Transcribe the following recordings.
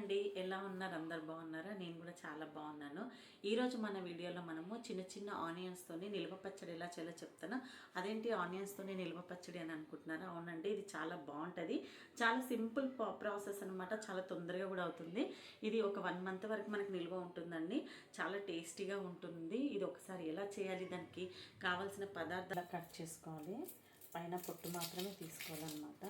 అండి, ఎలా ఉన్నారు? అందరు బాగున్నారా? నేను కూడా చాలా బాగున్నాను. ఈరోజు మన వీడియోలో మనము చిన్న చిన్న ఆనియన్స్తోని నిల్వ పచ్చడి ఎలా చేయాలో చెప్తాను. అదేంటి ఆనియన్స్తోని నిల్వ పచ్చడి అని అనుకుంటున్నారా? అవునండి, ఇది చాలా బాగుంటుంది. చాలా సింపుల్ ప్రాసెస్ అనమాట. చాలా తొందరగా కూడా అవుతుంది. ఇది ఒక 1 మంత్ వరకు మనకు నిల్వ ఉంటుందండి. చాలా టేస్టీగా ఉంటుంది. ఇది ఒకసారి ఎలా చేయాలి, దానికి కావాల్సిన పదార్థాలు కట్ చేసుకోవాలి. పైన పొట్టు మాత్రమే తీసుకోవాలన్నమాట.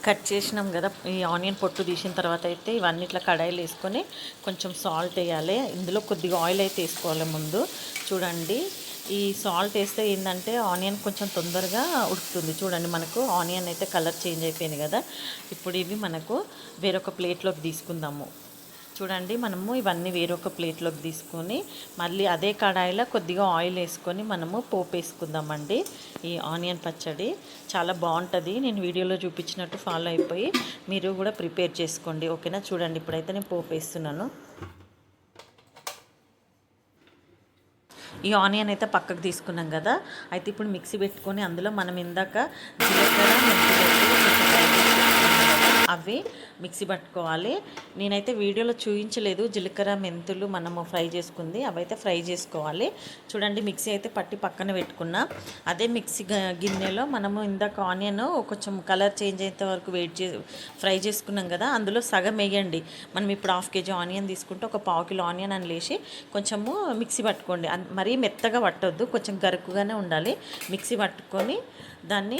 కట్ చేసినాం కదా, ఈ ఆనియన్ పొట్టు తీసిన తర్వాత అయితే ఇవన్నీ ఇట్లా కడాయిలు వేసుకొని కొంచెం సాల్ట్ వేయాలి. ఇందులో కొద్దిగా ఆయిల్ అయితే వేసుకోవాలి ముందు. చూడండి, ఈ సాల్ట్ వేస్తే ఏంటంటే ఆనియన్ కొంచెం తొందరగా ఉడుకుతుంది. చూడండి, మనకు ఆనియన్ అయితే కలర్ చేంజ్ అయిపోయింది కదా. ఇప్పుడు ఇవి మనకు వేరొక ప్లేట్లోకి తీసుకుందాము. చూడండి, మనము ఇవన్నీ వేరొక ప్లేట్లోకి తీసుకొని మళ్ళీ అదే కడాయిలో కొద్దిగా ఆయిల్ వేసుకొని మనము పోపు వేసుకుందామండి. ఈ ఆనియన్ పచ్చడి చాలా బాగుంటుంది. నేను వీడియోలో చూపించినట్టు ఫాలో అయిపోయి మీరు కూడా ప్రిపేర్ చేసుకోండి, ఓకేనా? చూడండి, ఇప్పుడైతే నేను పోపు వేస్తున్నాను. ఈ ఆనియన్ అయితే పక్కకు తీసుకున్నాం కదా. అయితే ఇప్పుడు మిక్సీ పెట్టుకొని అందులో మనం ఇందాక జీలకర్ర అవి మిక్సీ పట్టుకోవాలి. నేనైతే వీడియోలో చూపించలేదు. జీలకర్ర మెంతులు మనము ఫ్రై చేసుకుంది, అవైతే ఫ్రై చేసుకోవాలి. చూడండి, మిక్సీ అయితే పట్టి పక్కన పెట్టుకున్నా. అదే మిక్సీ గిన్నెలో మనము ఇందాక ఆనియన్ కొంచెం కలర్ చేంజ్ అయ్యేంత వరకు ఫ్రై చేసుకున్నాం కదా, అందులో సగం వేయండి. మనం ఇప్పుడు 1/2 kg ఆనియన్ తీసుకుంటే ఒక 1/4 kg ఆనియన్ అని లేచి కొంచెము మిక్సీ పట్టుకోండి. మరీ మెత్తగా పట్టొద్దు, కొంచెం గరుకుగానే ఉండాలి. మిక్సీ పట్టుకొని దాన్ని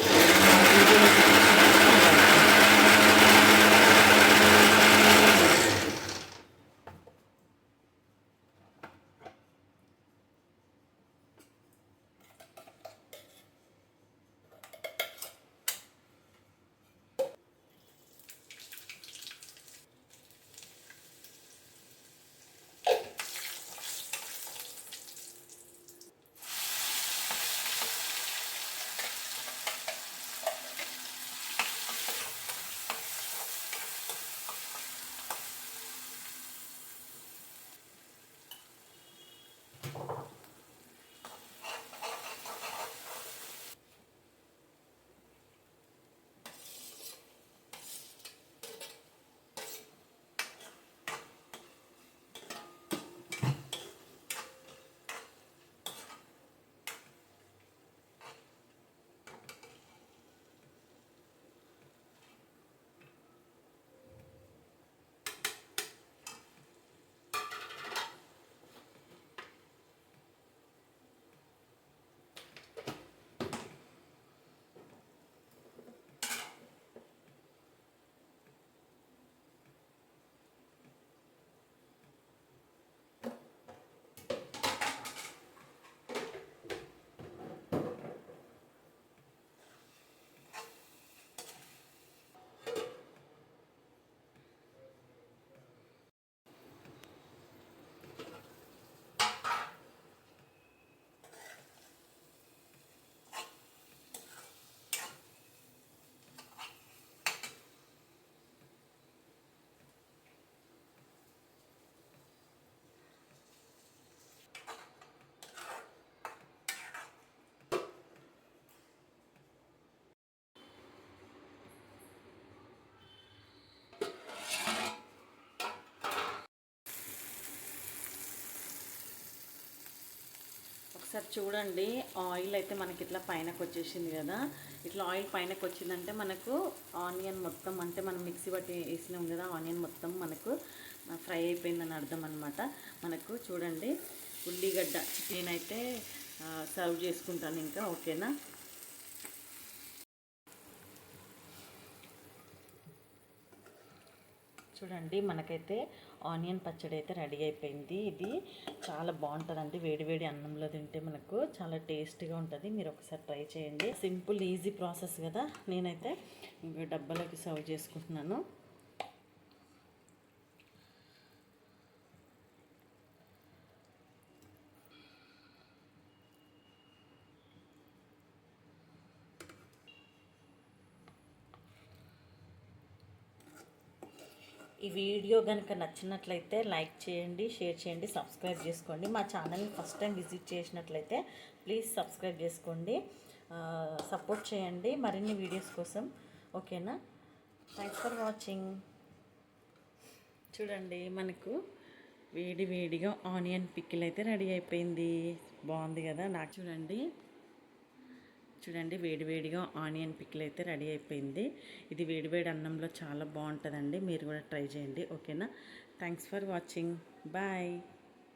ఒకసారి చూడండి, ఆయిల్ అయితే మనకి ఇట్లా పైనకు వచ్చేసింది కదా. ఇట్లా ఆయిల్ పైనకు వచ్చిందంటే మనకు ఆనియన్ మొత్తం, అంటే మనం మిక్సీ పట్టి వేసినాం కదా, ఆనియన్ మొత్తం మనకు ఫ్రై అయిపోయిందని అర్థం అనమాట. మనకు చూడండి, ఉల్లిగడ్డ నేనైతే సర్వ్ చేసుకుంటాను ఇంకా, ఓకేనా? చూడండి, మనకైతే ఆనియన్ పచ్చడి అయితే రెడీ అయిపోయింది. ఇది చాలా బాగుంటుందండి, వేడివేడి అన్నంలో తింటే మనకు చాలా టేస్టీగా ఉంటుంది. మీరు ఒకసారి ట్రై చేయండి. సింపుల్ ఈజీ ప్రాసెస్ కదా. నేనైతే ఇంకా డబ్బాలోకి సర్వ్ చేసుకుంటున్నాను. ఈ వీడియో కనుక నచ్చినట్లయితే లైక్ చేయండి, షేర్ చేయండి, సబ్స్క్రైబ్ చేసుకోండి. మా ఛానల్ని ఫస్ట్ టైం విజిట్ చేసినట్లయితే ప్లీజ్ సబ్స్క్రైబ్ చేసుకోండి, సపోర్ట్ చేయండి మరిన్ని వీడియోస్ కోసం. ఓకేనా? Thanks for watching. చూడండి, మనకు వేడి వేడిగా ఆనియన్ పికిల్ అయితే రెడీ అయిపోయింది. బాగుంది కదా? నాకు చూడండి వేడి వేడిగా ఆనియన్ పికిల్ అయితే రెడీ అయిపోయింది. ఇది వేడి వేడి అన్నంలో చాలా బాగుంటుందండి. మీరు కూడా ట్రై చేయండి. ఓకేనా? Thanks for watching. బాయ్.